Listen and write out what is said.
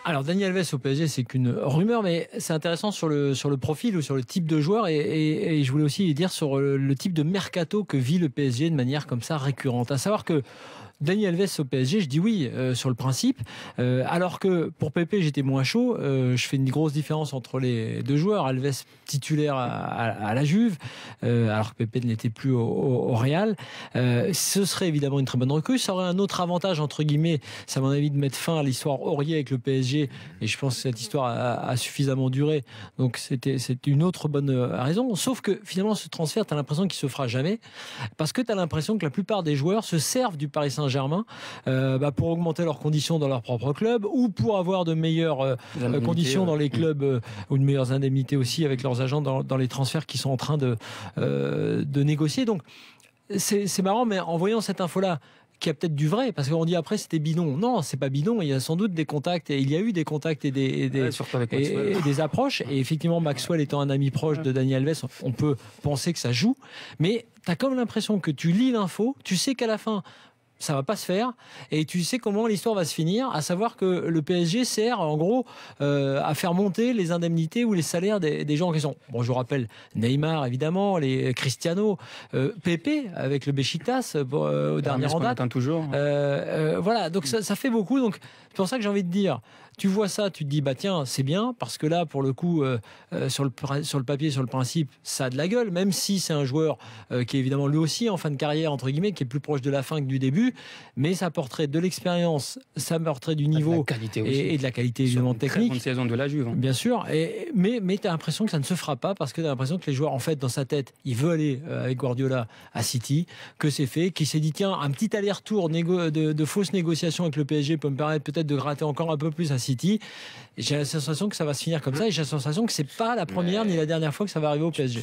Alors Dani Alves au PSG, c'est qu'une rumeur, mais c'est intéressant sur le profil ou sur le type de joueur et je voulais aussi dire sur le type de mercato que vit le PSG de manière comme ça récurrente. À savoir que Dani Alves au PSG, je dis oui sur le principe, alors que pour Pepe j'étais moins chaud. Je fais une grosse différence entre les deux joueurs. Alves titulaire à la Juve, alors que Pepe n'était plus au Real. Ce serait évidemment une très bonne recrue. Ça aurait un autre avantage entre guillemets, c'est à mon avis de mettre fin à l'histoire Aurier avec le PSG. Et je pense que cette histoire a suffisamment duré. Donc c'est une autre bonne raison. Sauf que finalement ce transfert, tu as l'impression qu'il se fera jamais, parce que tu as l'impression que la plupart des joueurs se servent du Paris Saint-Germain pour augmenter leurs conditions dans leur propre club ou pour avoir de meilleures conditions dans les clubs ou de meilleures indemnités aussi avec leurs agents dans les transferts qu'ils sont en train de négocier. Donc c'est marrant, mais en voyant cette info-là, qui a peut-être du vrai, parce qu'on dit après c'était bidon. Non, c'est pas bidon, il y a sans doute des contacts, et il y a eu des contacts et des approches, et effectivement Maxwell étant un ami proche de Dani Alves, on peut penser que ça joue, mais tu as comme l'impression que tu lis l'info, tu sais qu'à la fin ça va pas se faire, et tu sais comment l'histoire va se finir, à savoir que le PSG sert en gros à faire monter les indemnités ou les salaires des gens qui sont. Bon, je vous rappelle Neymar évidemment, les Cristiano, Pepe avec le Beşiktaş au dernier en date. Toujours. Voilà, donc ça fait beaucoup. Donc c'est pour ça que j'ai envie de dire. Tu vois ça, tu te dis bah tiens c'est bien parce que là pour le coup sur le papier, sur le principe, ça a de la gueule, même si c'est un joueur qui est évidemment lui aussi en fin de carrière entre guillemets, qui est plus proche de la fin que du début, mais ça apporterait de l'expérience, ça apporterait du niveau et de la qualité évidemment technique. Une saison de la Juve. Bien sûr, mais tu as l'impression que ça ne se fera pas parce que tu as l'impression que les joueurs en fait dans sa tête, il veut aller avec Guardiola à City, que c'est fait, qu'il s'est dit tiens un petit aller-retour de fausses négociations avec le PSG peut me permettre peut-être de gratter encore un peu plus à City. J'ai la sensation que ça va se finir comme ça et j'ai la sensation que c'est pas la première ni la dernière fois que ça va arriver au PSG.